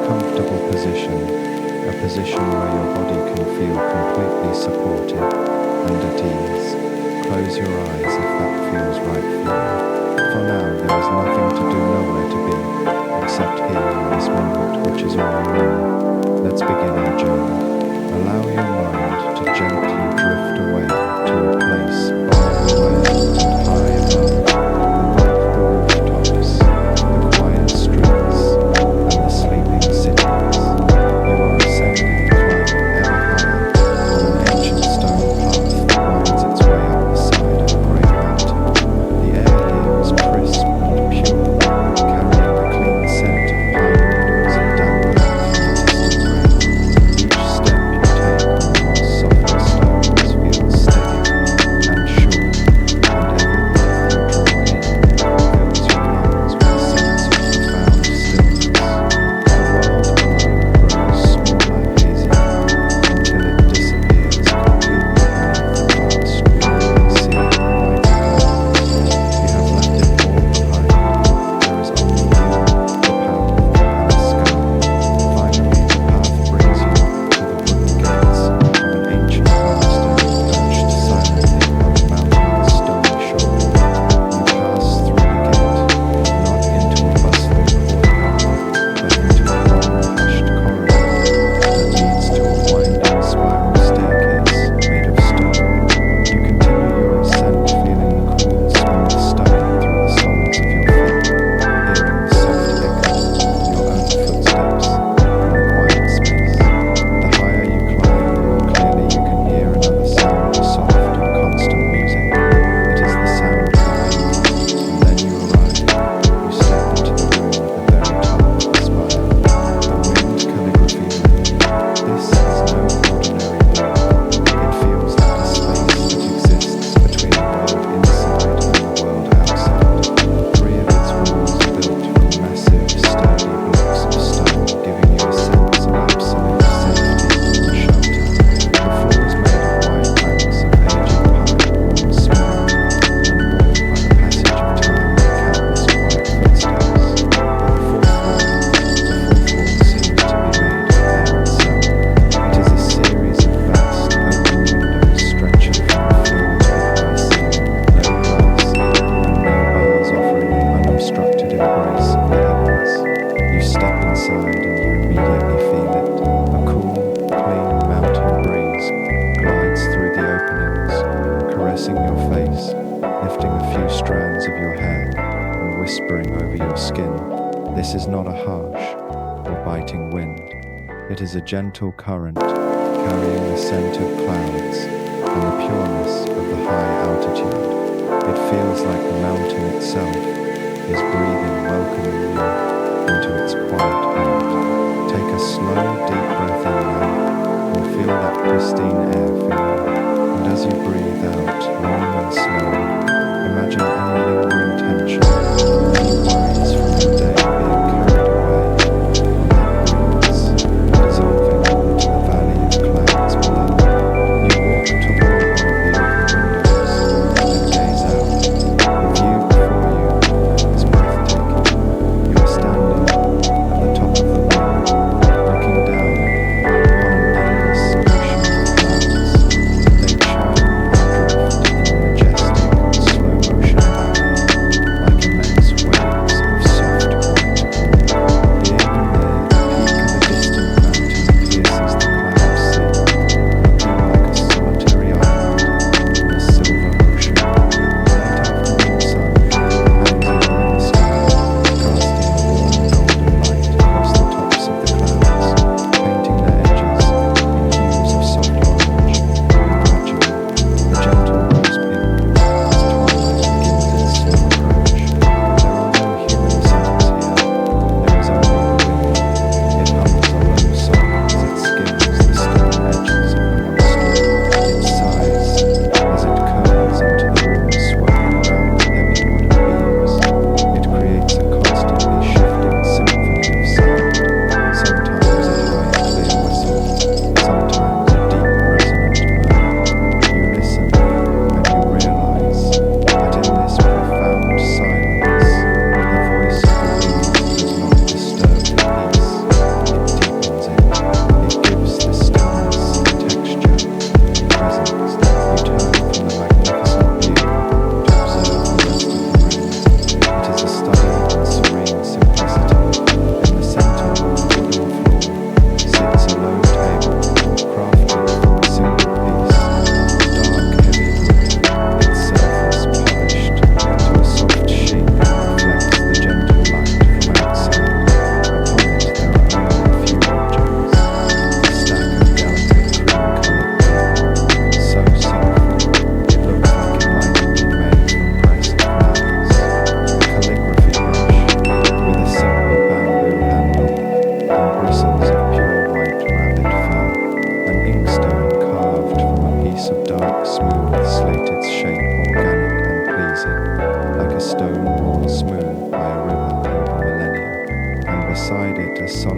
comfortable position, a position where your body can feel completely supported and at ease. Close your eyes if that feels right for you. For now, there is nothing to do, nowhere to be, except here in this moment, which is all you know. Let's begin our journey. Allow your mind to gently drift away to a place far away and high above the rooftops, the quiet streets, and the sleeping cities. You are ascending, climbing ever higher on an ancient stone path that winds its way up the side of a great mountain. The air here is crisp and pure, carrying a clean scent of pine needles and damp earth from distant rain. Each step you take on the moss softer stones feels steady and sure, and every breath you draw in fills your lungs with a sense of profound stillness. The world below grows smaller, hazier, until it disappears completely beneath the vast, rolling sea of mighty clouds. You have left it all behind. There is only you, the path, and the sky. Finally, the path brings you to the wooden gates of an ancient monastery perched silently on a mountain's stony shoulder. You pass through the gate, not into a bustling courtyard, but into a long, hushed corridor that leads to a winding spiral staircase made of stone. You continue your ascent, feeling the cool, smooth stone through the soles of your feet, hearing the soft echo of your own footsteps in the quiet space. The higher you climb, the more clearly you can hear another sound, soft and constant music. It is the sound of the wind. And then you arrive. You step into the room at the very top of the spire, the Wind Calligraphy Room. This is no ordinary room. It feels like a space that exists between the world inside and the world outside. 3 of its walls are built from massive, sturdy blocks of stone, giving you a sense of absolute safety and shelter. The floor is made of wide planks of aging pine, smooth and worn by the passage of time and countless quiet footsteps. At the fourth wall seems to be made of air itself. It is a series of vast, open windows stretching from the floor to the high ceiling, no glass and no bars, offering an unobstructed embrace of the heavens. You step inside and you immediately feel it. A cool, clean mountain breeze glides through the openings, caressing your face, lifting a few strands of your hair and whispering over your skin. This is not a harsh or biting wind. It is a gentle current carrying the scent of clouds and the pureness of the high altitude. It feels like the mountain itself is breathing, welcoming you into its quiet heart. Take a slow, deep breath in now and feel that pristine air fill you. And as you breathe out, long and slowly, imagine any lingering tension, any worries from the day being carried away on that breeze, dissolving into the valley of clouds below. You walk toward one of the open windows and gaze out. The view before you is breathtaking. You are standing at the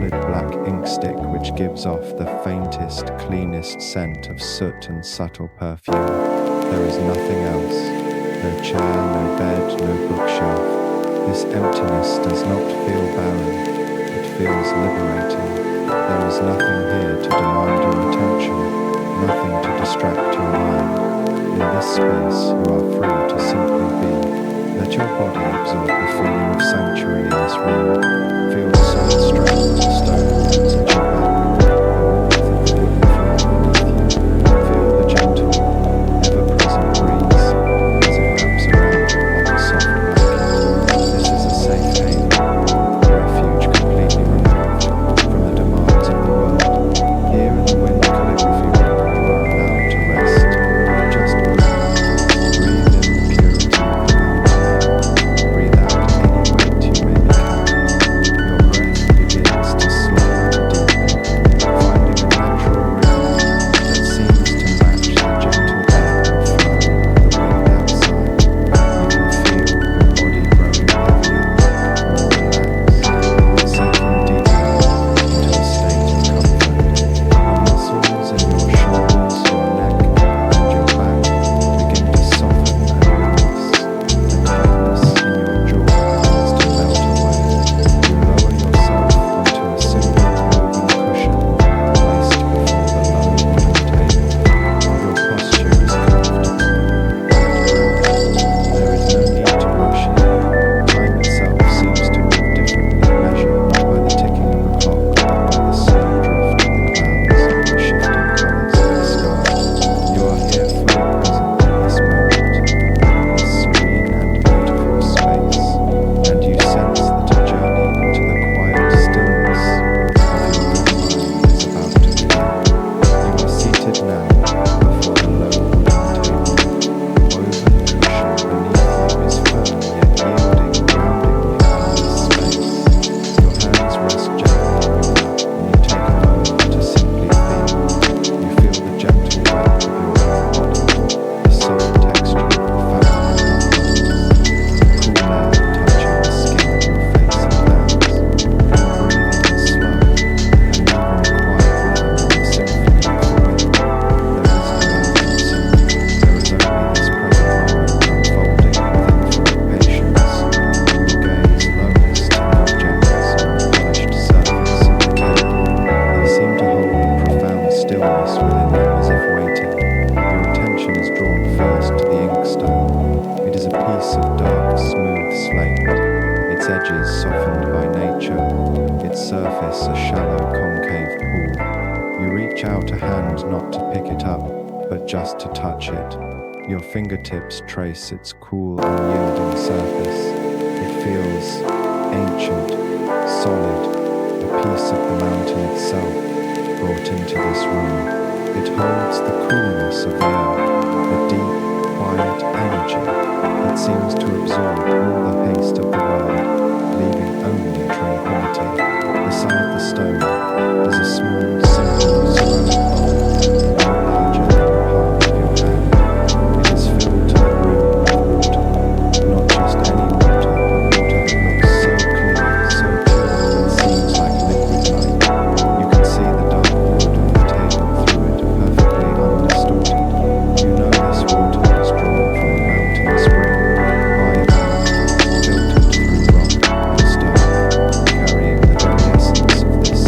liquid black inkstick which gives off the faintest, cleanest scent of soot and subtle perfume. There is nothing else. No chair, no bed, no bookshelf. This emptiness does not feel barren. It feels liberating. There is nothing here to demand your attention, nothing to distract your mind. In this space, you are free to simply be. Let your body absorb the feeling of sanctuary in this room. Feel the solid strength of the stone walls at your back, the warmth of the wooden floor beneath you. Feel the gentle, ever-present breeze as it wraps around you like a soft blanket. This is a safe haven, a refuge completely removed from the demands of the world. Here in the Wind Calligraphy Room, you are allowed to rest. Just breathe. Breathe in the purity of the mountain. Breathe out any weight you may be carrying. Your breath begins to slow and deepen, finding a natural rhythm that seems to match the gentle ebb and flow of the wind outside. You can feel your body growing heavier, more relaxed, sinking deeper into a state of comfort. The muscles in your shoulders, your neck, and your back begin to soften and release. The tightness in your jaw begins to melt away. You lower yourself onto a simple woven cushion placed before the low wooden table. Your posture is comfortable and grounded. There is no need to rush here. Time itself seems to move differently, measured not by the ticking of the clock, but by the slow drift of the clouds and the shifting colours of the sky. You are here fully present in this moment, in this serene and beautiful space, and you sense that a journey into the quiet stillness of your own mind is about to begin. You are seated now before the low wooden table. The woven cushion beneath you is firm yet yielding, grounding you in this space. Your hands rest gently in your lap and you take a moment to simply feel. You feel the gentle weight of your own body, the soft texture of the fabric of your clothes, the cool air touching the skin of your face and hands. Your breathing is slow, and even the quiet rhythm in the symphony of the wind. There is no urgency. There is only this present moment unfolding with infinite patience. Your gaze lowers to the objects on the polished surface of the table. They seem to hold a profound stillness within them as if waiting. Your attention is drawn first to the inkstone. It is a piece of dark, smooth slate, its edges softened by nature, its surface a shallow concave pool. You reach out a hand not to pick it up, but just to touch it. Your fingertips trace its cool, unyielding surface. It feels ancient, solid, a piece of the mountain itself brought into this room. It holds the coolness of the earth, the deep, quiet energy that seems to absorb all the haste of the world, leaving only tranquility. Beside the stone is a small, simple ceramic bowl, no larger than the palm of your hand. It is filled to the brim with water, not just any water, but water that looks so clear, so pure, it seems like liquid light. You can see the dark wood of the table through it, perfectly undistorted. You know this water was drawn from a mountain spring, by a filtered through rock and stone, carrying the very essence of this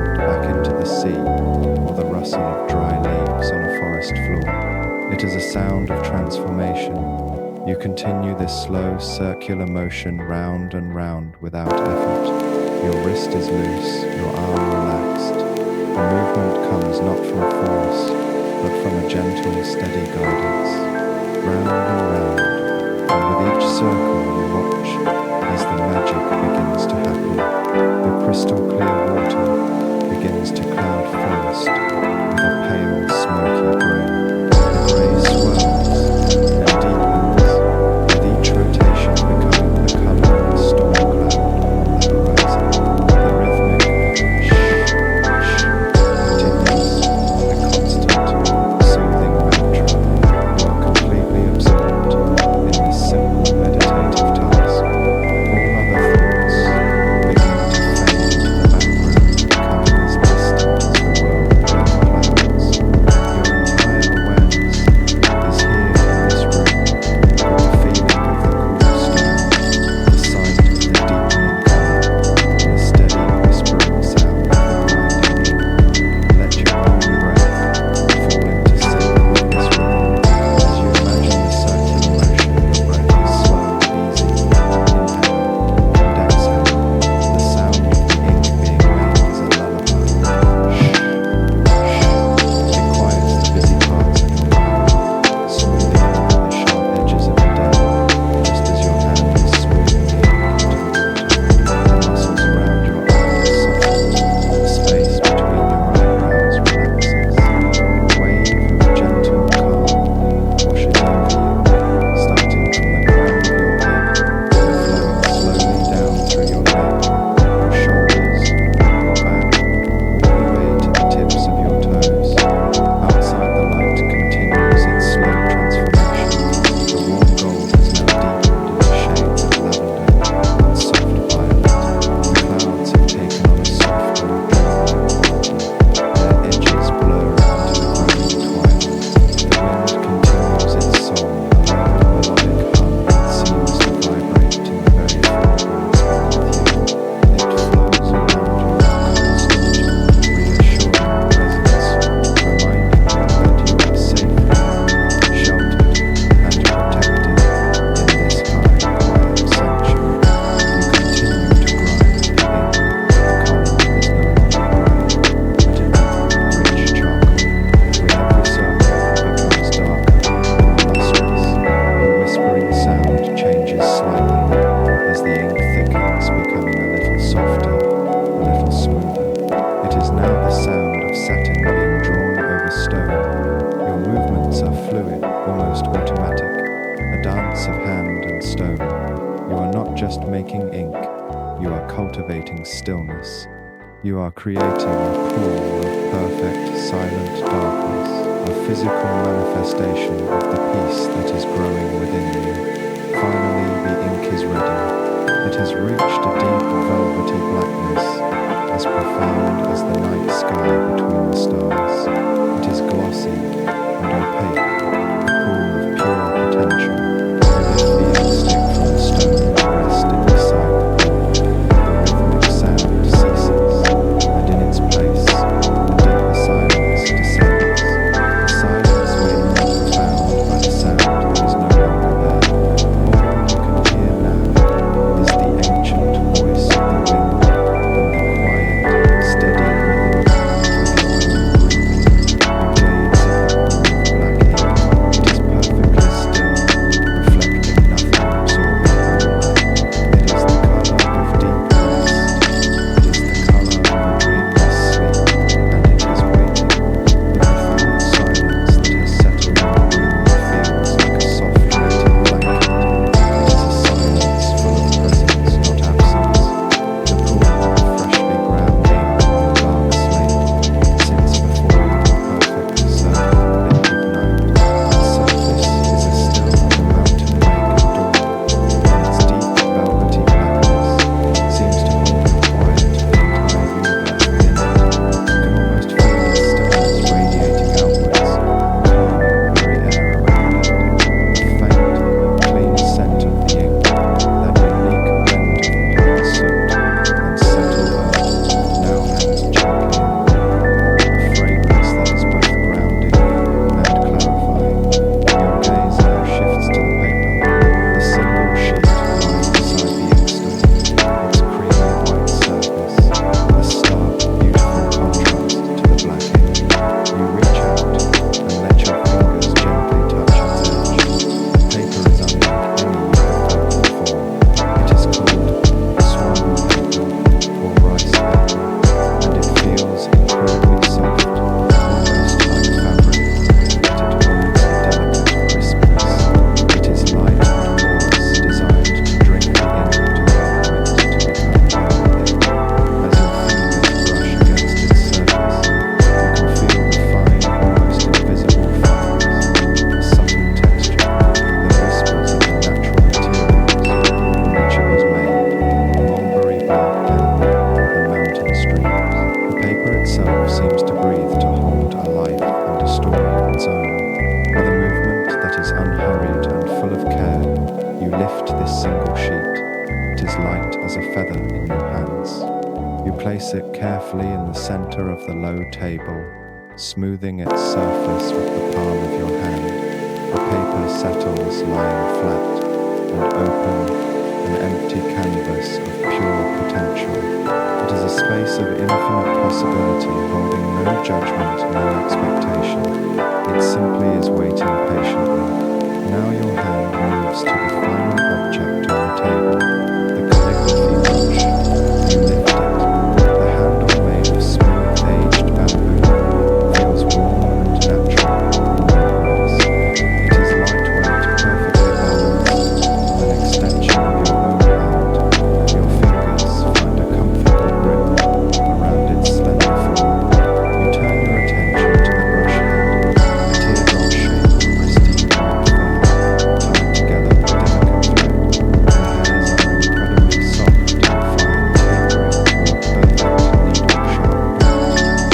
sound back into the sea or the rustle of dry leaves on a forest floor. It is a sound of transformation. You continue this slow circular motion round and round without effort. Your wrist is loose, your arm relaxed. The movement comes not from force, but from a gentle, steady guidance. Round and round, and with each circle you watch as the magic begins to happen. The crystal clear water begins to cloud first with a pale, smoky grey. The grey swirls and deepens, with each rotation becoming the colour of a storm cloud on the horizon. The rhythmic shh continues, a constant, soothing mantra. You are completely absorbed in this simple meditative task. All other thoughts begin to fade into the background, becoming as distant as the world below the clouds. Your entire awareness is here in this room, with the feeling of the cool stone, the sight of the deepening colour, and the steady whispering sound of the grinding. Let your own breath fall into sync with this rhythm. As you imagine the circular motion, your breath is slow, easy. Inhale and exhale. The sound of the ink being made is a lullaby. It quiets the busy parts of your mind, smoothing over the sharp edges of the day, just as your hand is smoothing the ink into the water. The muscles around your eyes soften, the space between your eyebrows relaxes. A wave of gentle calm washes over you, starting from the crown of your head and flowing slowly down through your neck, your shoulders, your back, all the way to the tips of your toes. Outside, the light continues its slow transformation. The warm gold has now deepened into shades of lavender and soft violet. The clouds have taken on a softer, dreamlike quality. Their edges blur into the growing twilight. The wind continues its song, a low melodic hum that seems to vibrate in the very floorboards beneath you. It flows around you with a constant, reassuring presence, reminding you that you are safely sheltered and protected in this high, quiet sanctuary. You continue to grind the ink. The color is no longer grey, but a deep, rich charcoal. With every circle, it becomes darker, more lustrous. The whispering sound changes slightly as the ink thickens, becoming a little softer, a little smoother. It is now the sound of satin being drawn over stone. Your movements are fluid, almost automatic, a dance of hand and stone. You are not just making ink, you are cultivating stillness. You are creating a pool of perfect, silent darkness, a physical manifestation of the peace that is growing within you. Finally, the ink is ready. It has reached a deep, velvety blackness, as profound as the night sky between the stars. It is glossy and opaque, a pool of pure potential. You lift the inkstick from the stone and rest it beside the board. The rhythmic sound ceases, and in its place, a deeper silence descends. A silence maybe not found by the sound that is no longer there. All you can hear now is the ancient voice of the wind and the quiet, steady rhythm of your own breathing. You gaze at the blue black ink itself seems to breathe, to hold a life and a story of its own. With a movement that is unhurried and full of care, you lift this single sheet. It is light as a feather in your hands. You place it carefully in the center of the low table, smoothing its surface with the palm of your hand. The paper settles, lying flat and open, an empty canvas of pure potential. It is a space of infinite possibility, holding no judgment, no expectation. It simply is waiting patiently. Now your hand moves to the final object on the table, the calligraphy brush. You lift it. The handle made of smooth aged bamboo feels warm and natural in your hands. It is lightweight, perfectly balanced, an extension of your own hand. Your fingers find a comfortable grip around its slender form. You turn your attention to the brush head, a teardrop shape of pristine white fur, tied together with delicate thread. The hairs are incredibly soft and fine, tapering to a perfect needle-sharp point.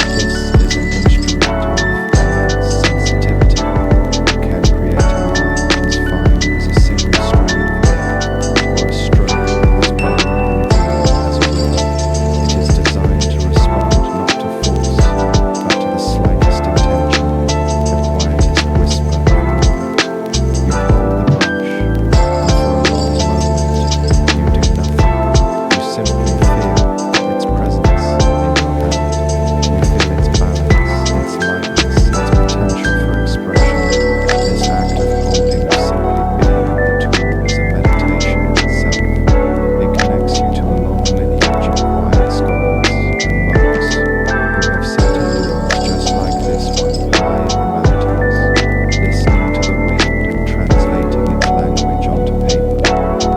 This is an instrument of immense sensitivity. It can create a line as fine as a single strand of hair, or a stroke as bold and vivid as a word. It is designed to respond not to force, but to the slightest intention, the quietest whisper in your heart. You hold the brush, and for a long moment, you do nothing. You simply feel its presence in your hand. You feel its balance, its lightness, its potential for expression. This act of holding, of simply being the tool, is a meditation in itself. It connects you to a long lineage of quiet scholars and monks who have sat in rooms just like this one, high in the mountains, listening to the wind and translating its language onto paper.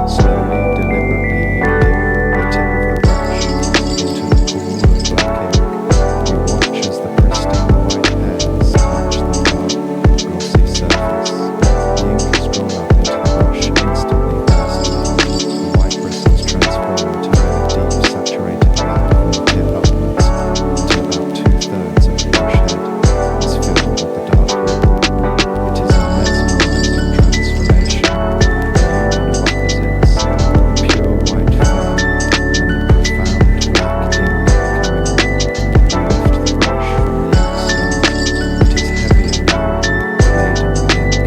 Slowly, deliberately, you dip the tip of the brush into the pool of black ink. You watch as the pristine white hairs touch the hard, glossy surface. The ink is drawn up into the brush, instantly versatile. The white bristles transform into a deep, saturated black from the tip upwards, until about 2/3 of the brush head is filled with the dark liquid. It is a mesmerizing transformation, a union of opposites, pure white fur and the profound black ink coming on. You lift the brush from the inkstone. It is heavier now, laden with ink.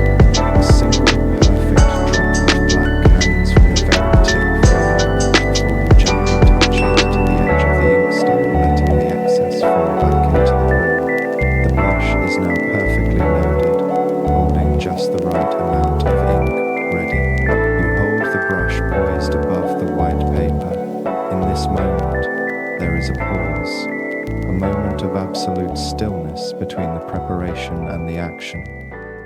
A single perfect drop of black hangs from the very tip for a moment before you gently touch it to the edge of the inkstone, letting the excess fall back into the pool. The brush is now perfectly loaded, holding just the right amount of ink ready. You hold the brush poised above the white paper. In this moment, there is a pause, a moment of absolute stillness between the preparation and the action.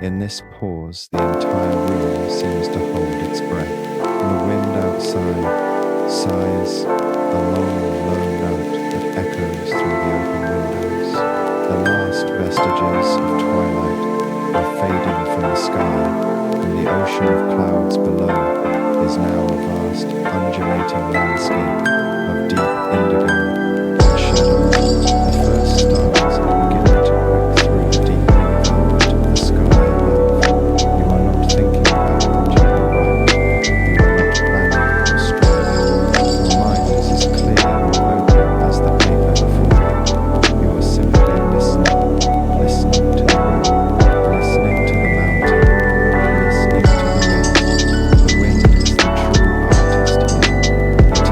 In this pause, the entire room seems to hold its breath, and the wind outside sighs, a long, low note that echoes through the open windows. The last vestiges of twilight are fading from the sky, and the ocean of clouds below is now a vast, undulating landscape of deep indigo and shadow. The first stars are beginning to prick through the deepening velvet of the sky above. You are not thinking about what you will write. You are not planning or striving. Your mind is as clear and open as the paper before you. You are simply listening, listening to the room, listening to the mountain, listening to the wind. The wind is the true artist here. It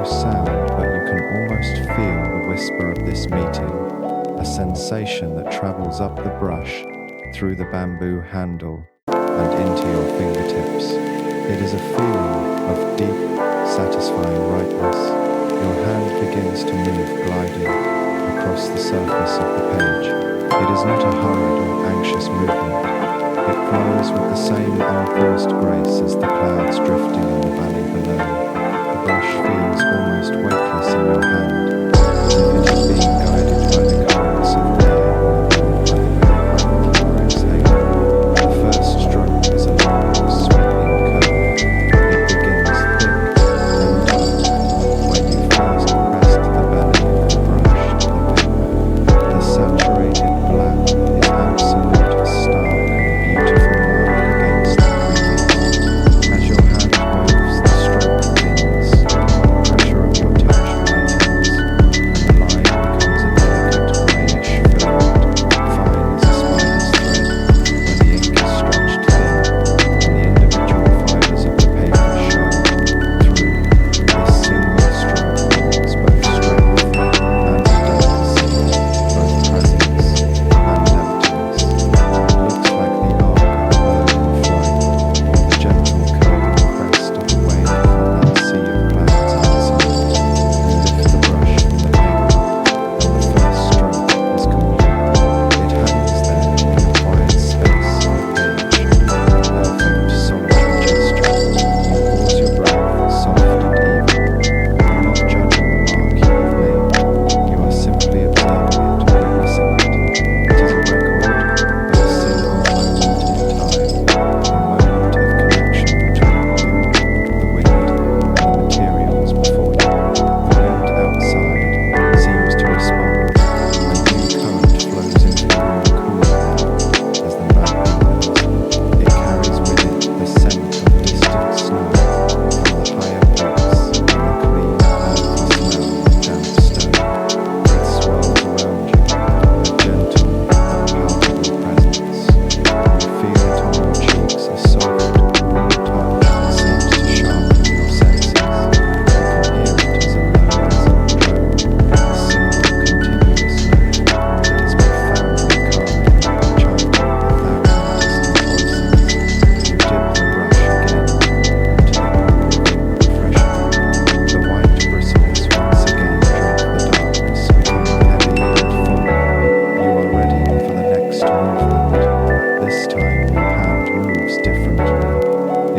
sound, but you can almost feel the whisper of this meeting, a sensation that travels up the brush, through the bamboo handle, and into your fingertips. It is a feeling of deep, satisfying rightness. Your hand begins to move, gliding across the surface of the page. It is not a hurried or anxious movement. It flows with the same unforced grace as the clouds drifting in the valley below. The brush feels almost weightless in your hand, as if it is being guided by the currents of the air or by the breath you are exhaling. The first stroke is a long, sweeping curve. It begins thick and dark when you first pressed the belly of the brush to the paper. The saturated black is absolute, stark, and beautiful mark against the previous. As your hand moves, the stroke thins, the pressure of your touch lightens, and the line becomes a delicate grayish filament, fine as a spider's thread, where the ink is stretched thin, and the individual fibers of the paper show through. This single stroke holds both strength and delicacy, both presence and emptiness. It looks like the arc of a bird in flight, or the gentle curving crest of a wave on that sea of clouds outside. You lift the brush from the paper, and the first stroke is complete. It hangs there in the quiet space on the page, a perfect solitary gesture. You pause your breath, soft and even. You are not judging the mark you have made. You are simply observing it, witnessing it. It is a record of a single moment in time, a moment of connection between you, the wind, and the materials before you. The wind outside seems to respond. A new current flows into the room cooler now as the night deepens. It carries with it the scent of distant snow from the higher peaks and the clean, earthy smell of damp stone. It swirls around you, a gentle but palpable presence. You feel it on your cheeks, a soft, warm touch that seems to sharpen your senses. You can hear it as a low resonant drone, a single continuous note that is profoundly calming, chanting 1,000 distant voices. You dip the brush again into the cool wind refreshment. The white bristles once again drop the darkness, becoming heavy and full. You are ready for the next movement. This time your hand moves differently.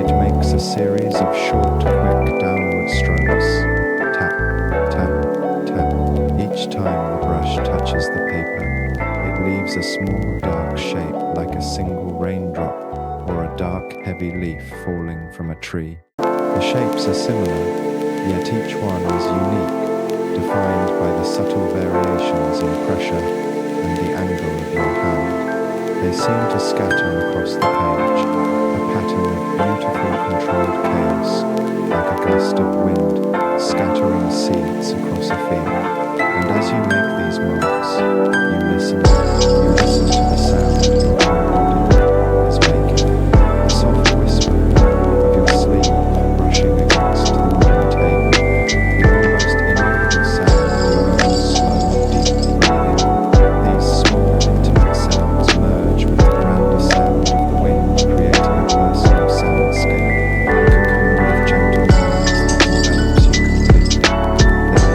It makes a series of short, quick downward strokes. Tap, tap, tap. Each time the brush touches the paper, it leaves a small dark shape like a single raindrop or a dark heavy leaf falling from a tree. The shapes are similar, yet each one is unique, defined by the subtle variations in pressure and the angle of your hand. They seem to scatter across the page, a pattern of beautiful controlled chaos, like a gust of wind scattering seeds across a field. And as you make these marks, you listen to the sound your own body is making, the soft whisper of your sleeve brushing against the wooden table, the almost inaudible sound of your own slow, deep breathing. These small, intimate sounds merge with the grander sound of the wind, creating a personal soundscape, a cocoon of gentle noise that envelops you completely. Then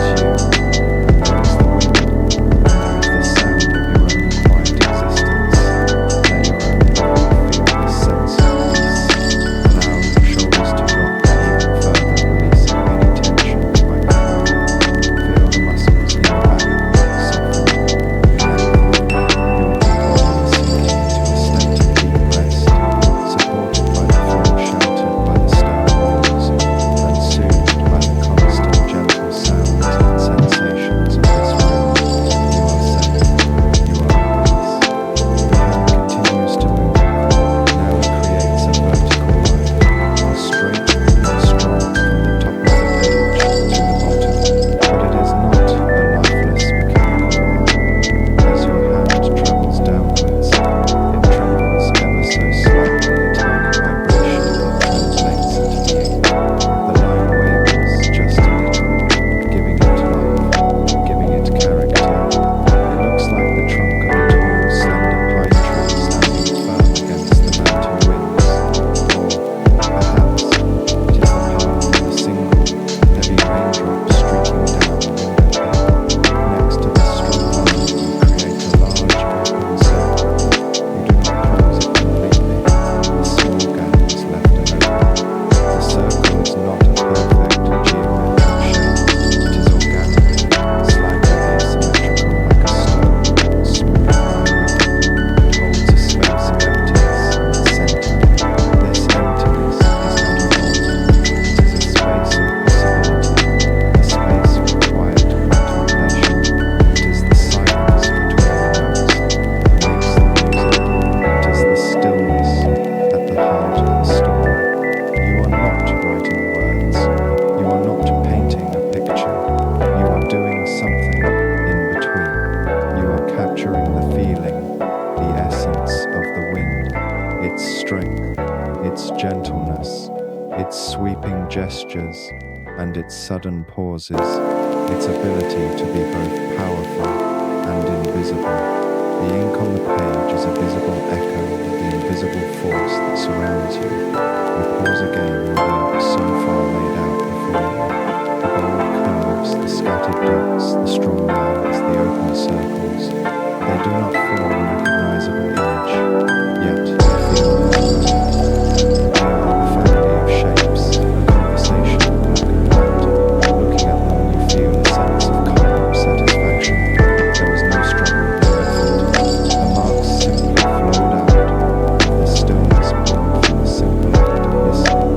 gestures, and its sudden pauses, its ability to be both powerful and invisible. The ink on the page is a visible echo of the invisible force that surrounds you. You pause again, your work so far laid out before you. The bold curves, the scattered dots, the strong lines, the open circles, they do not form a recognizable image, yet they feel alive. They are a family of shapes, a conversation in black and white. Looking at them, you feel a sense of calm satisfaction. There was no struggle, no effort. The marks simply flowed out. The stillness born from the simple act of listening.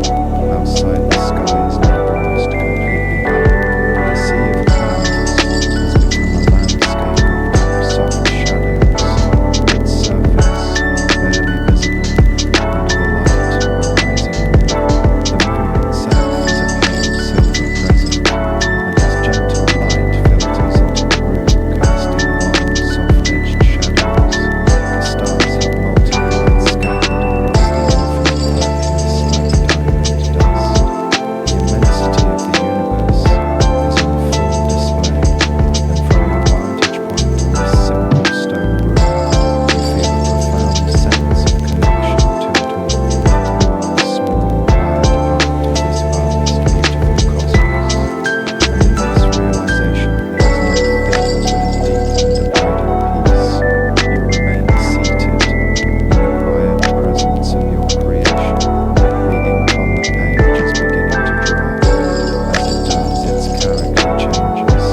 Outside, the sky is now almost completely dark. The sea of clouds has become a landscape of soft shadows. Its surface barely visible under the light of a rising moon. The moon itself is a pale silver present, and its gentle light filters into the room, casting long, soft-edged shadows. The stars have multiplied, scattered across the earth and blackness like diamond dust. The immensity of the universe is on full display, and from your vantage point in this simple stone room, you feel a profound sense of connection to it all. You are a small, quiet part of this vast, beautiful cosmos, and in this realization there is none bigger than a deep and abiding peace. You remain seated in the quiet presence of your creation. The ink on the page is beginning to dry. As it does, its character changes.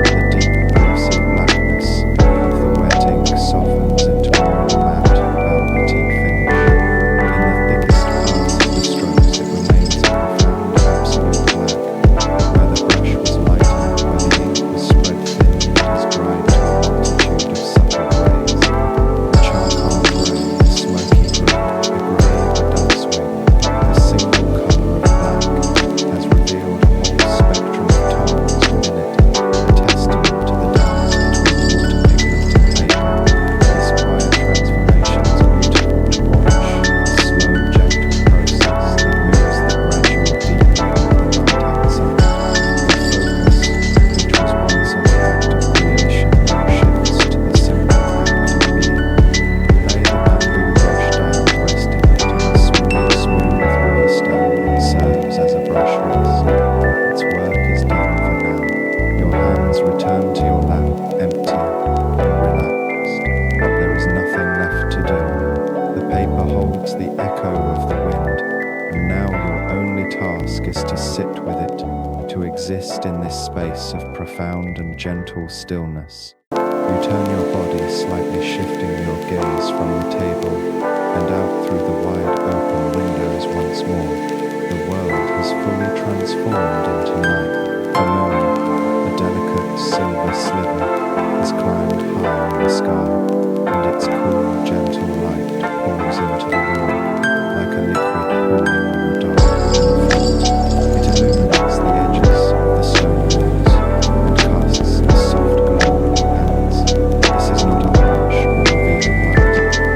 The deep, glossy blackness of the wet ink softens into a more matte, velvety finish. In the thickest parts of the strokes, it remains a profound, absolute black. Where the brush was lighter, where the ink was spread thin, it has dried to a multitude of subtle grays. A charcoal grey, a smoky grey, the grey of a dove's wing. The single colour of black has revealed a whole spectrum of tones within it, a testament to the dance between water pigment and paper. This quiet transformation is beautiful to watch, a slow, gentle process that mirrors the gradual deepening of the night outside. The focus, which was once on the act of creation, now shifts to the simple act of being. Lay the bamboo brush down, resting it on the smooth rollerstone that serves as a brush rest. Its work is done for now. Your hands return to your lap, empty and relaxed. There is nothing left to do. The paper holds the echo of the wind, and now your only task is to sit with it, to exist in this space of profound and gentle stillness. You turn your body, slightly shifting your gaze from the table and out through the wide open windows once more. The world has fully transformed into night. The moon, a delicate silver sliver, has climbed high in the sky, and its cool, gentle light pours into the room like a liquid pooling on the dark wooden floor. It illuminates the edges of the stone walls and casts a soft glow on your hands. This is not a harsh or revealing light.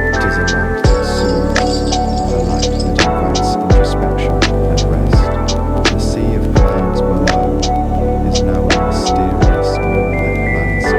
It is a light that soothes, a light that invites introspection and rest. The sea of clouds below is now a mysterious moonlit landscape.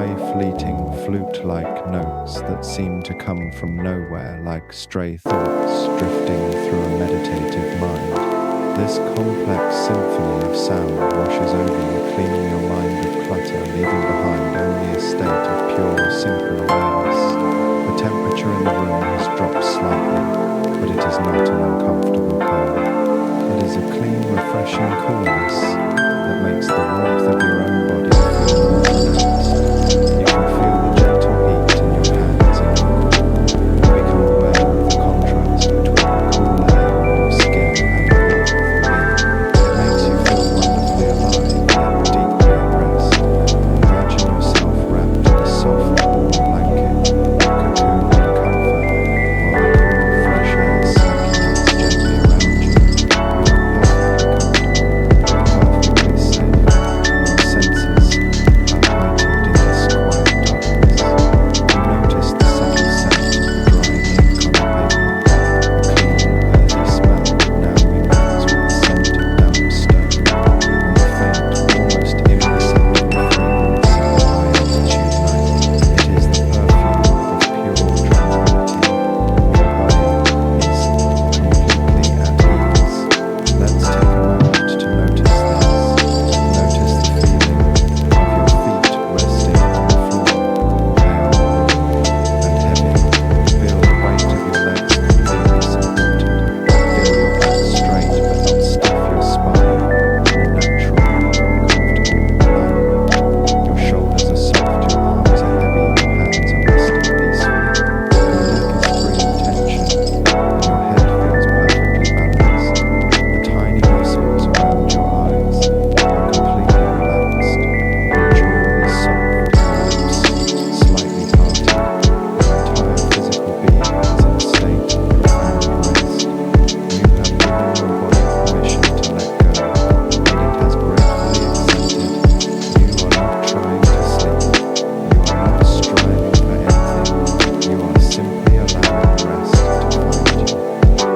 stray fleeting flute-like notes that seem to come from nowhere like stray thoughts drifting through a meditative mind. This complex symphony of sound washes over you, cleaning your mind of clutter, leaving behind only a state of pure synchro awareness. The temperature in the room has dropped slightly, but it is not an uncomfortable cold. It is a clean, refreshing coolness that makes the warmth of your own body feel more pronounced. You can feel the gentle heat in your hands and your core. You become aware of the contrast between the cool air on your skin and the warmth of the wind. It makes you feel wonderfully alive, yet deeply at rest. Imagine yourself wrapped in a soft, warm blanket, cocooned in comfort, while the cool, fresh air circulates gently around you. You are perfectly safe. Your senses are heightened in this quiet darkness. You notice the subtle scent of the drying ink on the paper, a clean, earthy smell that now mingles with the scent of damp stone, and the faint, almost imperceptible fragrance of the high altitude night. It is the perfume of pure tranquility. Your body is completely at ease. Let's take a moment to notice this. Notice the feeling of your feet resting on the floor. They are warm and heavy. Feel the weight of your legs completely supported. Feel your back straight but not stiff, your spine in a natural, comfortable alignment. Your shoulders are soft, your arms are heavy, your hands are resting peacefully. Your neck is free of tension, and your head feels perfectly balanced. The tiny muscles around your eyes are completely relaxed. Your jaw is soft, your lips slightly parted. Your entire physical being is in a state of profound rest. You have given your body permission to let go, and it has gratefully accepted. You are not trying to sleep. You are not striving for anything. You are simply allowing rest to find you.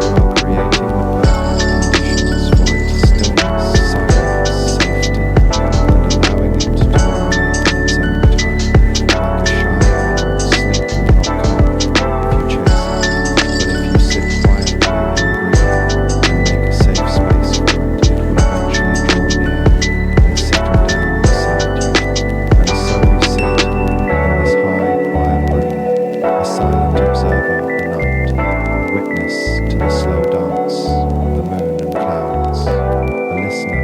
You are creating the perfect conditions for its stillness, silence, safety, and allowing it to arrive in its own time, like a shy animal. Sleep will not come if you chase it, but if you sit quietly and breathe and make a safe space for it, it will eventually draw near and settle down beside you. And so you sit in this high, quiet room, a silent observer of the night, a witness to the slow dance of the moon and clouds, a listener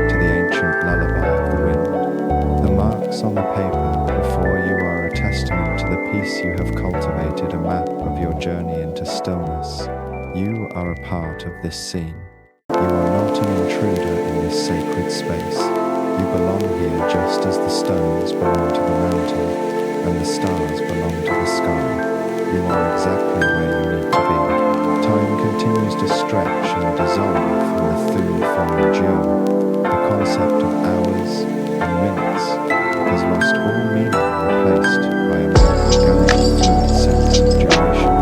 to the ancient lullaby of the wind. The marks on the paper before you are a testament to the peace you have cultivated, a map of your journey into stillness. You are a part of this scene. You are not an intruder in this sacred space. You belong here just as the stones belong to the mountain and the stars belong to the sky. You are exactly where you need to be. Time continues to stretch and dissolve in the thune from Dieu. The concept of hours and minutes has lost all meaning, replaced by a more organic, fluid sense of duration.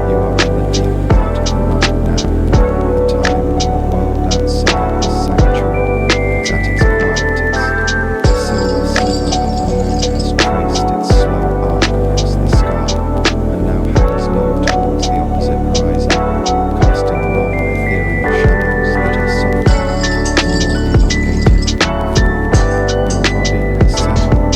You are in the deep part of the night now, a time when the world outside this sanctuary is at its quietest. The silver sliver of the moon has traced its slow arc across the sky and now hangs low towards the opposite horizon, casting long, ethereal shadows that are softer and more elongated than before. Your body has settled,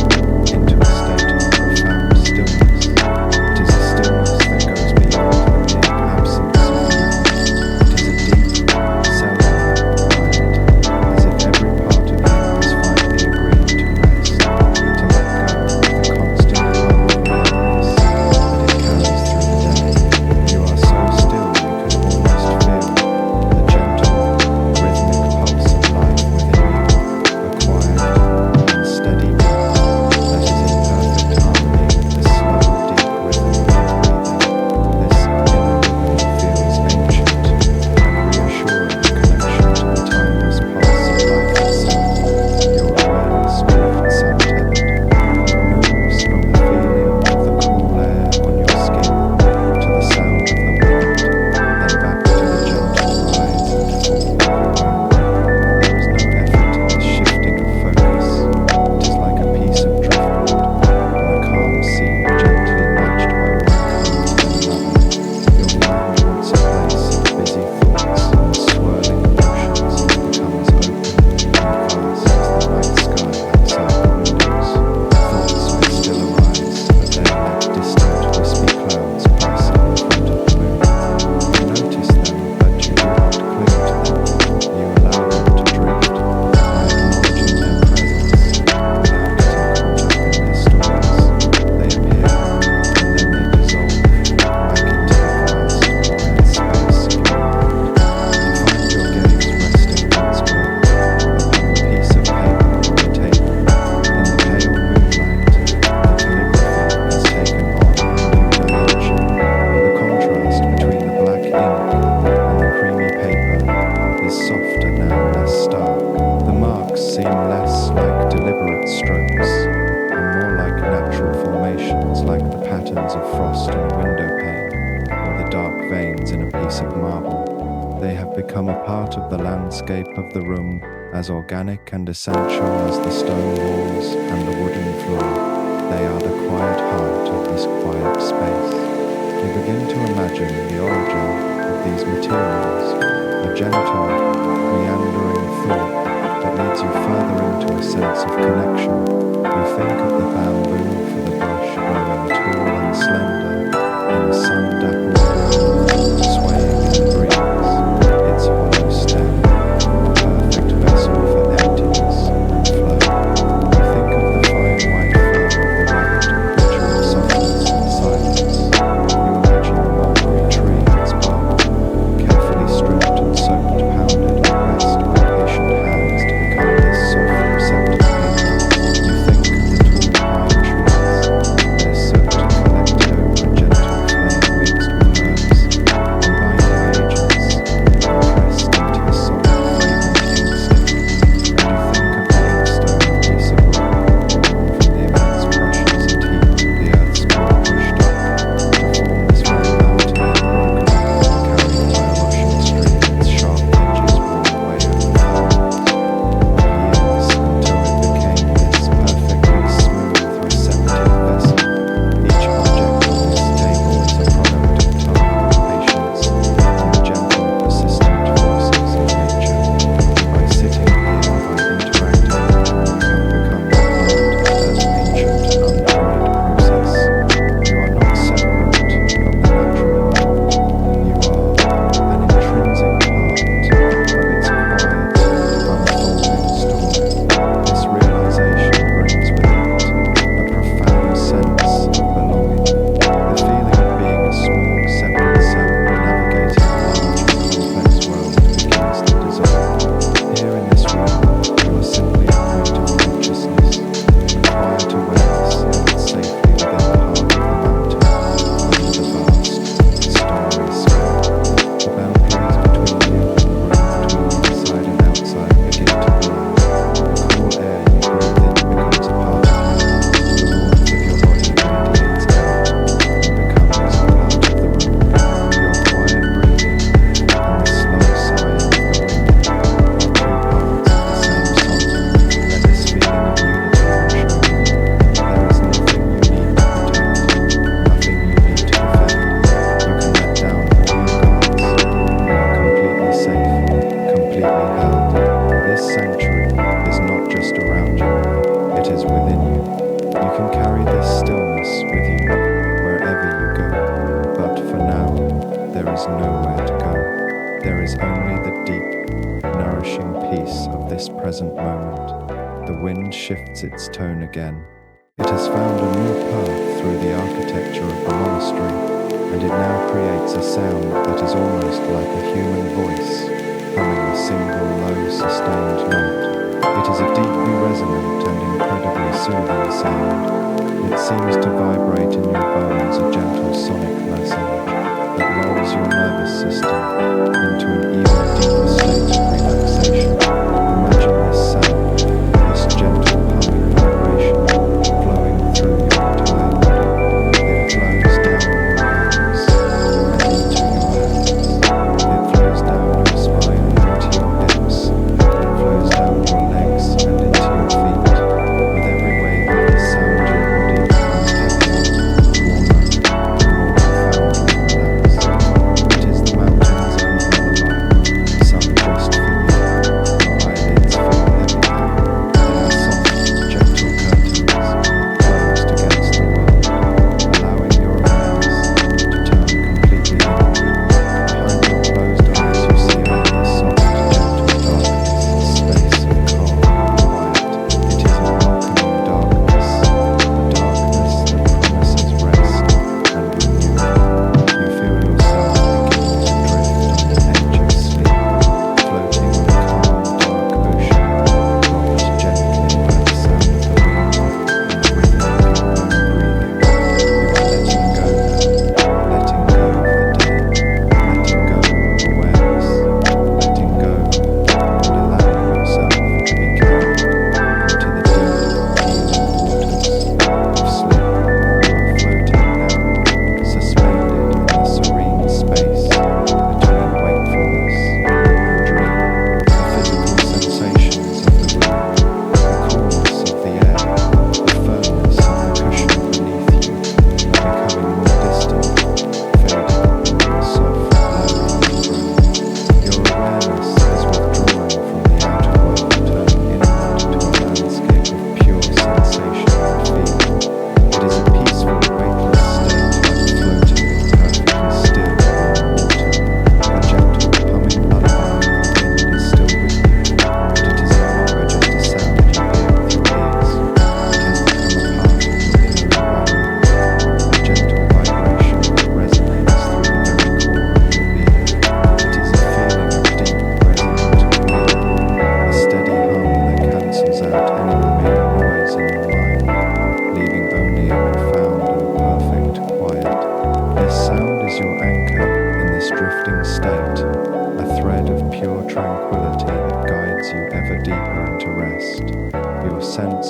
lines of frost on a window pane, or the dark veins in a piece of marble. They have become a part of the landscape of the room, as organic and essential as the stone walls and the wooden floor. They are the quiet heart of this quiet space. You begin to imagine the origin of these materials, a gentle, meandering thought that leads you further into a sense of connection. You think of the bamboo for the brush growing tall and slender in the sun-dappled ground, swaying in the breeze, its hollow stem, a perfect vessel for emptiness and flow. You think of the fine white flow of the wind, creature of softness and silence. You imagine the mulberry tree and its bark, carefully stripped and soaked, pounded and pressed by patient hands to become this soft, receptive paper. You think of the tall pine trees, their soot collected over a gentle flame mixed with herbs and binding agents, pressed into the soft, fragrant inkstick. And you think of the inkstone piece of rock, from the immense pressures and heat the earth's core pushed up to form this very mountain unbroken, carried by a rushing stream, its sharp edges worn away over thousands of years until it became this perfectly smooth, receptive vessel. Each object on this table is a product of time, patience, and the gentle, persistent forces of nature. By sitting here, by interacting, you have become a part of that ancient, unhurried process. You are not separate from the natural world. You are an intrinsic part of its quiet, unfolding story. This realization brings with it a profound sense of belonging. The feeling of being a small, separate cell navigating a large and complex world begins to dissolve. Here in this room, you are simply a point of consciousness, a quiet awareness held safely within the heart of the mountain, under the vast, starry sky. The boundaries between you and the room, between inside and outside, begin to blur. The cool air you breathe in becomes a part of you. The warmth of your body radiates out and becomes a part of the room. Your quiet breathing and the slow sighing of the wind are two parts of the same song. Let this feeling of unity wash over you. There is nothing you need to protect, nothing you need to defend. You can let down all your guards. You are completely safe, completely held. This sanctuary is not just around you, it is within you. You can carry this stillness with you wherever you go. But for now, there is nowhere to go. There is only the deep, nourishing peace of this present moment. The wind shifts its tone again. It has found a new path through the architecture of the monastery, and it now creates a sound that is almost like a human voice, humming a single low, sustained note. It is a deeply resonant and incredibly soothing sound. It seems to vibrate in your bones, a gentle sonic massage that lulls your nervous system into an even deeper state of relaxation. Imagine this sound, this gentle humming vibration, flowing through your entire body. It flows down your lungs and into your hands. It flows down your spine and into your hips. It flows down your legs and into your feet. With every wave of the sound, your body becomes heavier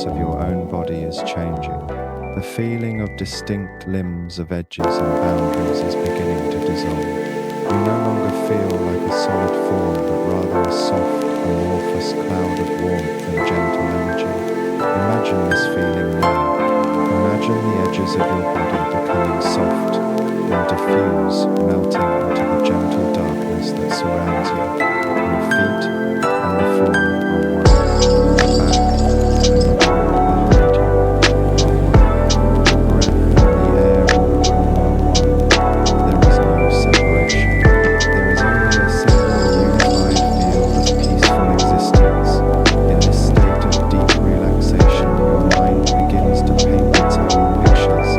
awareness of your own body is changing. The feeling of distinct limbs of edges and boundaries is beginning to dissolve. You no longer feel like a solid form, but rather a soft, amorphous cloud of warmth and gentle energy. Imagine this feeling now. Imagine the edges of your body becoming soft and diffuse, melting into the gentle darkness that surrounds you. Your feet and the floor are one. Your back and the wall behind you are one. Your breath and the air in the room are one. There is no separation. There is only a single unified field of peaceful existence. In this state of deep relaxation, your mind begins to paint its own pictures,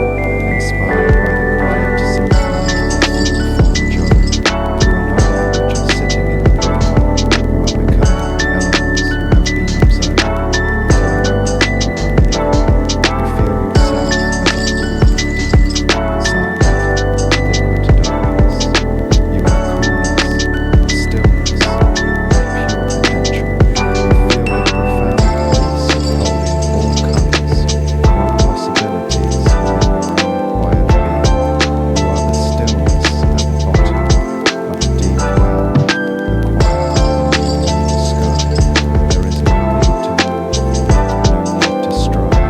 inspired by the quiet symphony of full-form joy. You are no longer just sitting in the room. You are becoming the elements you have been observing. You feel yourself as a pool of deep, silent, liquid darkness. You are coolness, stillness, and pure potential. You feel the profound peace of holding all colors, all possibilities within your own quiet being. You are the stillness at the bottom of a deep well, the quiet in the eternal sky. There is no need to move, no need to strive.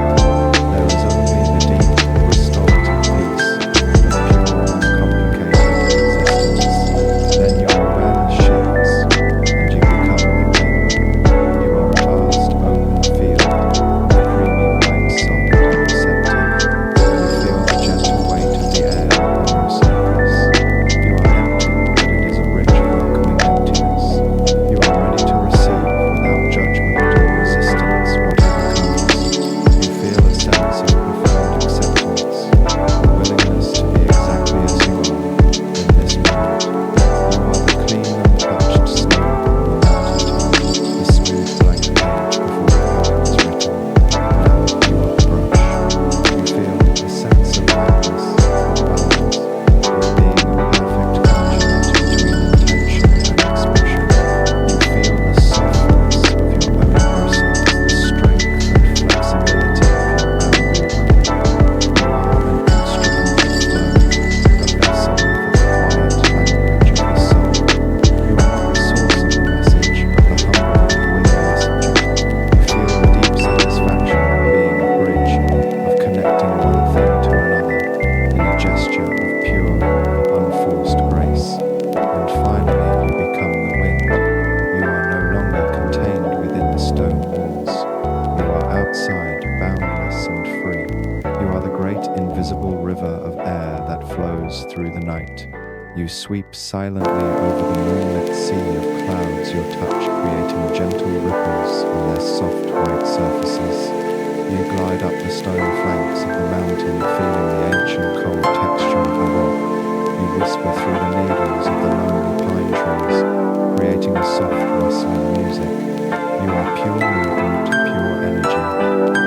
There is only the deep, restorative peace, the pure, uncomplicated existence. Then your awareness shifts, and you become the wind. You are a vast, open field, the creamy white, soft and receptive. You feel the gentle weight of the air upon your surface. You are empty, but it is a rich, welcoming emptiness. You are ready to receive without judgment or resistance whatever comes. You feel a sense of profound acceptance, a willingness to be exactly as you are in this moment. You are the clean, untouched snow on the mountaintop, the smooth blank page before the poem was written. Now you are the brush. You feel a sense of lightness, of balance, of being a perfect conduit between intention and expression. You feel the softness of your own person, the strength and flexibility of your boundary body. You are an instrument of flow, a vessel for the quiet language of the soul. You are not the source of the message, but the humble and willing messenger. You feel the deep satisfaction of being a bridge, of connecting one thing to another in a gesture of pure, unforced grace. And finally, you become the wind. You are no longer contained within the stone walls. You are outside, boundless and free. You are the great invisible river of air that flows through the night. You sweep silently over the moonlit sea of clouds, your touch creating gentle ripples on their soft white surfaces. You glide up the stone flanks of the mountain, feeling the ancient cold texture of the rock. You whisper through the needles of the lonely pine trees, creating a soft rustling music. You are pure movement, pure energy,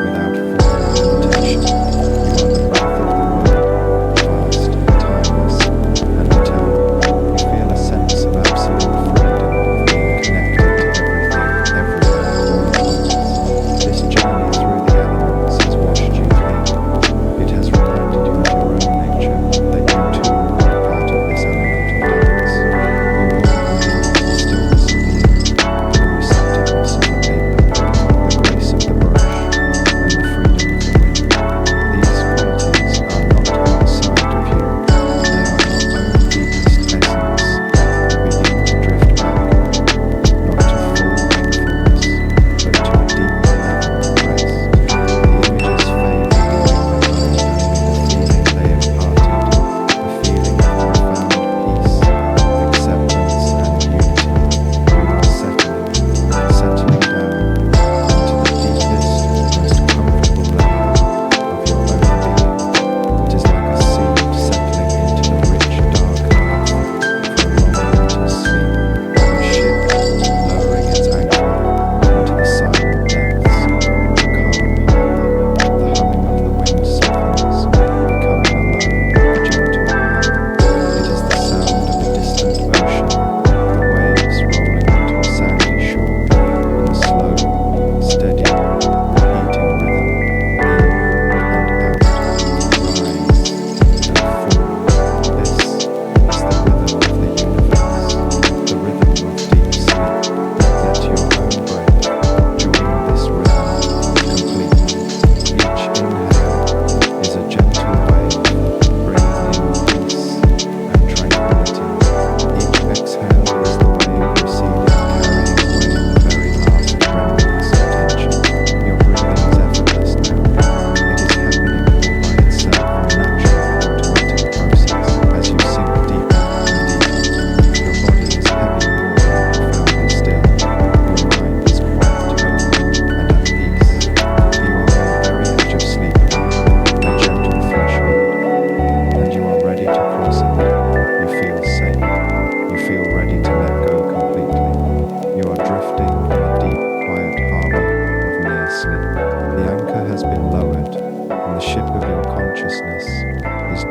without form or limitation. You are the breath of the world, vast, timeless, and eternal. You feel a sense of absolute freedom, of being connected to everything, everywhere, all at once. This journey through the elements has washed you clean. It has reminded you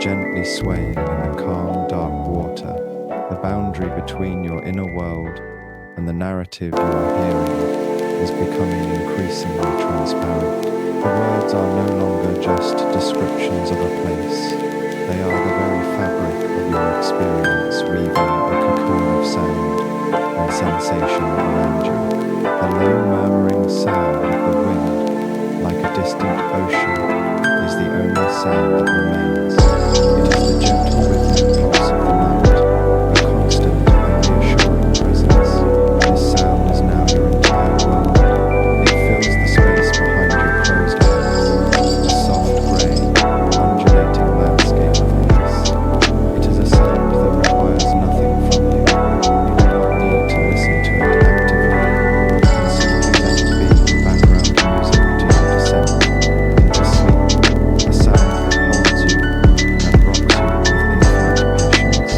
gently swaying in the calm, dark water. The boundary between your inner world and the narrative you are hearing is becoming increasingly transparent. The words are no longer just descriptions of a place. They are the very fabric of your experience, weaving a cocoon of sound and sensation around you. The low murmuring sound of the wind, like a distant ocean, is the only sound that remains. It is the gentle rhythmic pulse of the night, a constant and reassuring presence. This sound is now your entire world. It fills the space behind your closed eyes, a soft grey, undulating landscape of peace. It is a sound that requires nothing from you. You do not need to listen to it actively. You can simply let it be background music to your descent into sleep. A sound that holds you and rocks you with infinite patience.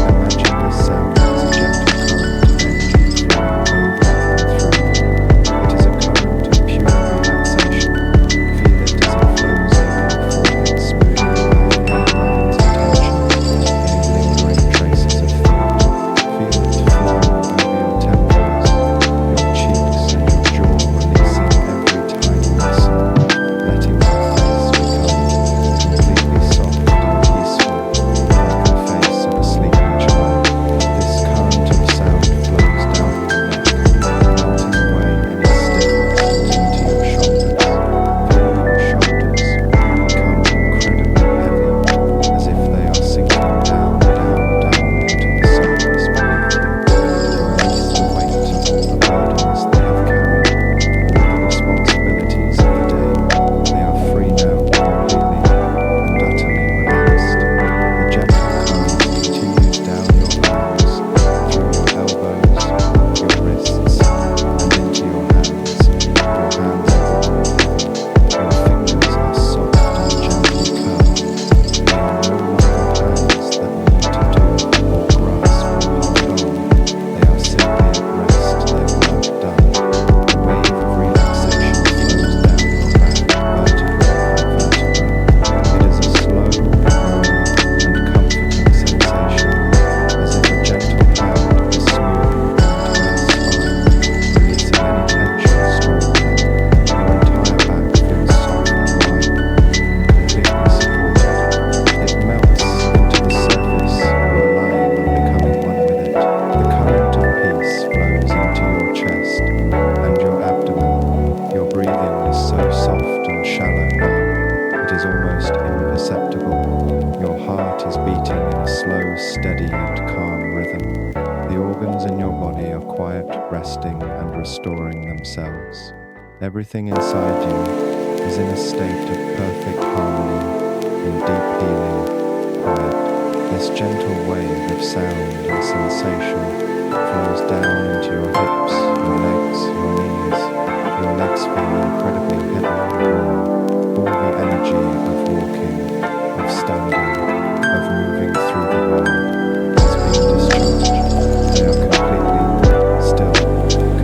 Imagine this sound as a gentle current of energy flowing over and through you. It is a current of pure relaxation. Feel it as it flows over your forehead, smoothing away any lines of tension, any lingering traces of fear. Feel it flow over your temples, your cheeks and your jaw, releasing every tiny muscle, letting your face become completely soft and peaceful, like the face of a sleeping child. This current of sound flows down your neck, melting away any stiffness into your shoulders. Feel your shoulders become incredibly heavy, as if they are sinking down, down, down into the surface beneath you. Release the weight of all the burdens they have carried, all the responsibilities of the day. They are free now, completely and utterly relaxed. The gentle current continues down your arms, through your elbows, your wrists, and into your hands. Your hands are warm. Your fingers are soft and gently curved. They are no longer hands that need to do or grasp or hold on. They are simply at rest, their work done. A wave of relaxation flows down your back, vertebra by vertebra. It is a slow, warm, and comforting sensation, as if a gentle hand is smoothing your entire spine, releasing any tension stored there. Your entire back feels soft and light, completely supported. It melts into the surface, you are lying and becoming one with it. The current of peace flows into your chest and your abdomen. Your breathing is so soft and shallow now, it is almost imperceptible. Your heart is beating in a slow, steady and calm rhythm. The organs in your body are quiet, resting and restoring themselves. Everything inside you is in a state of perfect harmony, in deep healing, quiet. This gentle wave of sound and sensation flows down into your hips, your legs, your knees. Your legs feel incredibly heavy and warm. All the energy of walking, of standing, of moving through the world has been discharged. They are completely still, completely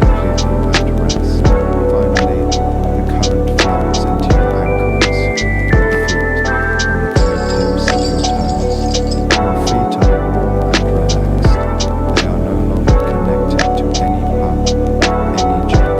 at rest. Finally, the current flows into your ankles, your feet, and the very tips of your toes. Your feet are warm and relaxed. They are no longer connected to any pump, any jerk.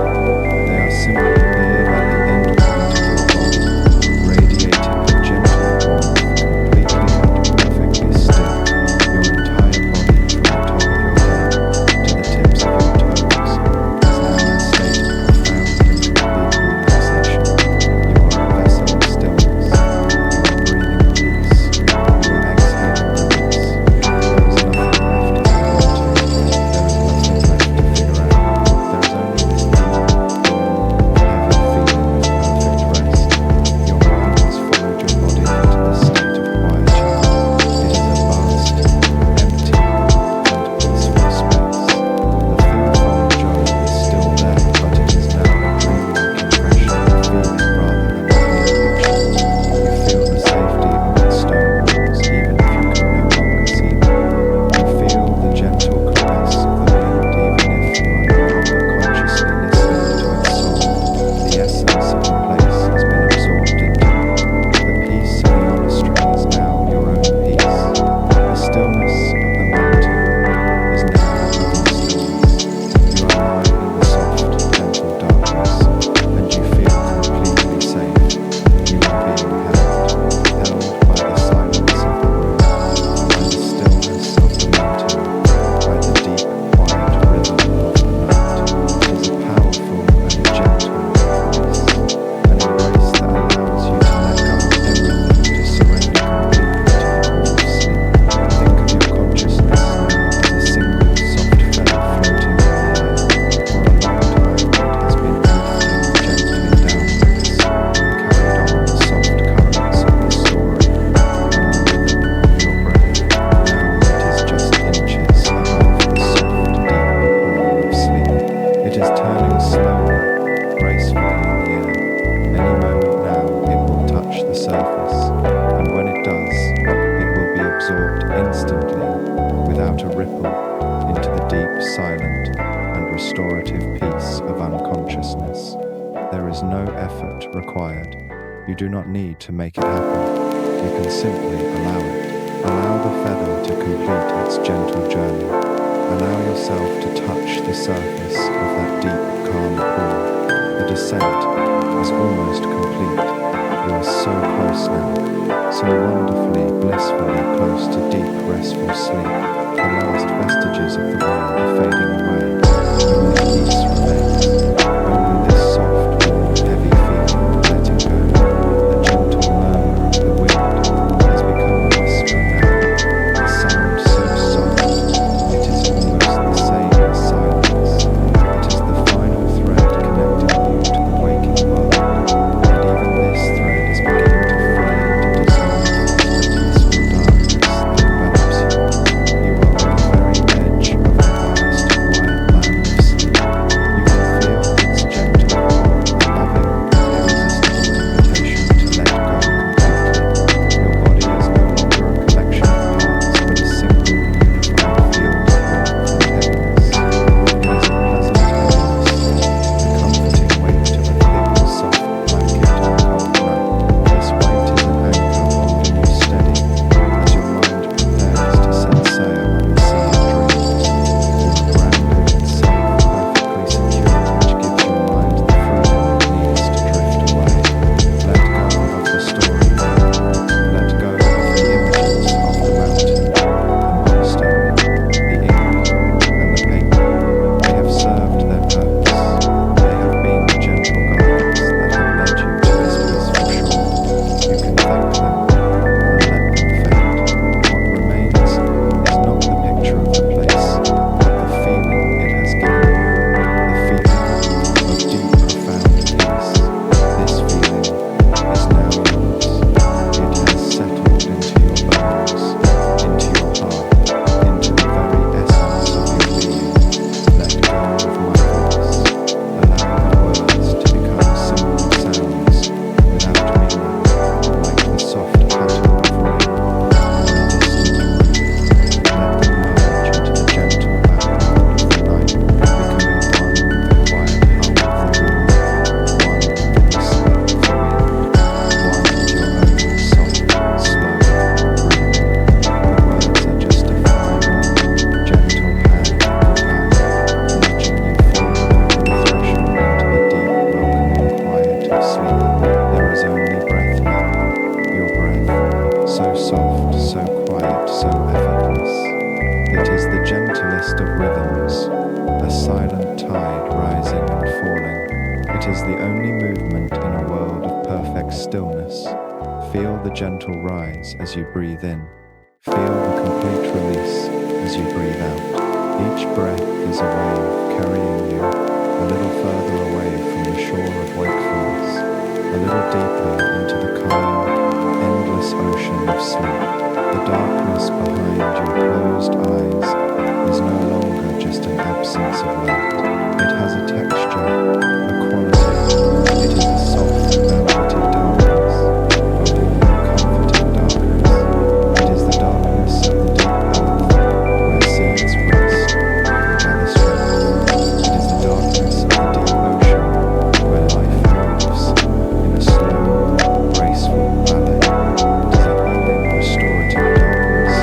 required. You do not need to make it happen. You can simply allow it. Allow the feather to complete its gentle journey. Allow yourself to touch the surface of that deep, calm pool. The descent is almost complete. You are so close now, so wonderfully, blissfully close to deep, restful sleep. The last vestiges of the world are fading away. Only peace remains. Only this soft, warm, heavy feeling of letting go. The gentle murmur of the wind has become a whisper now. A sound so soft, it is almost the same as silence. It is the final thread connecting you to the waking world. And even this thread is beginning to fray and dissolve into the peaceful darkness that envelops you. You are on the very edge of the vast, quiet land of sleep. You can feel its gentle, loving, irresistible invitation to let go completely. Your body is no longer a collection of parts, but a single, unified field of warmth and heaviness. It is a pleasant heaviness, the comforting weight of a thick, soft blanket on a cold night. This weight is an anchor holding you steady as your mind prepares to set sail on the sea of dreams. You are grounded, safe, perfectly secure, which gives your mind the freedom it needs to drift away. Let go of the story now. Let go of the images of the mountain, the monastery, the ink, and the paper. They have served their purpose. They have been the gentle guides that have led you to this peaceful shore. You can thank them and let them fade. What remains is not the picture of the place, but the feeling it has given you. The feeling of deep, profound peace. This feeling is now yours. It has settled into your bones, into your heart, into the very essence of your being. Let go of my voice. Allow the words to become simple sounds without meaning, like the soft patter of rain on a distant roof. Let them merge into the gentle background of the night, becoming one with the quiet hum of the moon, one with the whisper of the wind, one with your own soft, slow breathing. The words are just a final, gentle hand at the back, nudging you forward over the threshold into the deep, welcoming quiet of sleep. There is only breath now, your breath, so soft, so quiet, so effortless. It is the gentlest of rhythms, a silent tide rising and falling. It is the only movement in a world of perfect stillness. Feel the gentle rise as you breathe in. Feel the complete release as you breathe out. Each breath is a wave carrying you a little further away from the shore of wakefulness, a little deeper into the calm, endless ocean of sleep. The darkness behind your closed eyes is no longer just an absence of light. It has a texture, a quality. It is a soft, velvety darkness, a warm, comforting darkness. It is the darkness of the deep earth, where seeds rest and gather strength. It is the darkness of the deep ocean, where life moves in a slow, graceful ballet. It is a healing, restorative darkness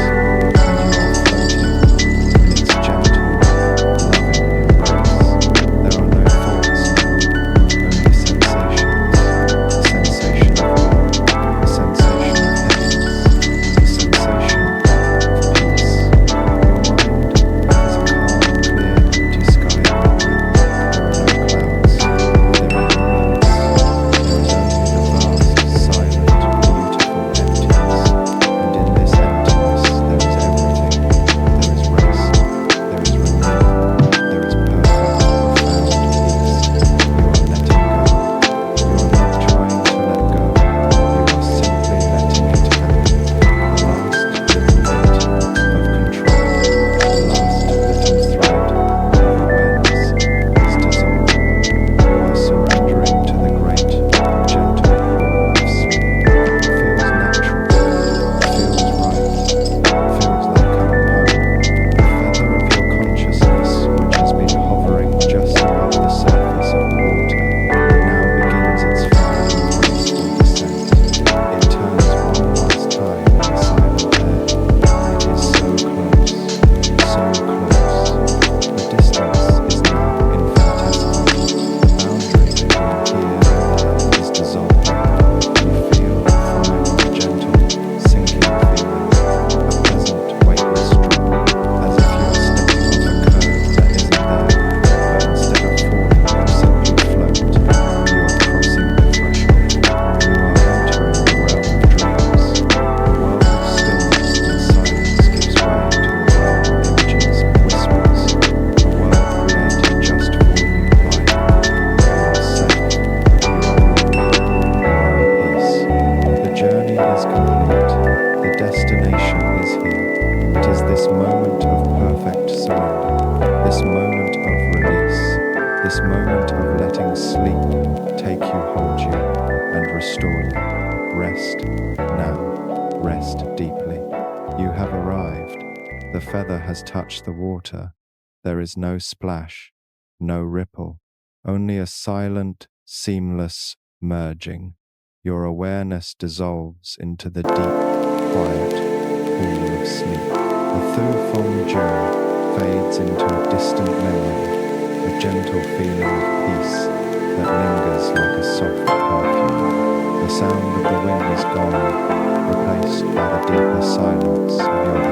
You have arrived. The feather has touched the water. There is no splash, no ripple, only a silent, seamless merging. Your awareness dissolves into the deep, quiet pool of sleep. The Thu Fong Dew fades into a distant memory, a gentle feeling of peace that lingers like a soft perfume. The sound of the wind is gone, replaced by the deeper silence of your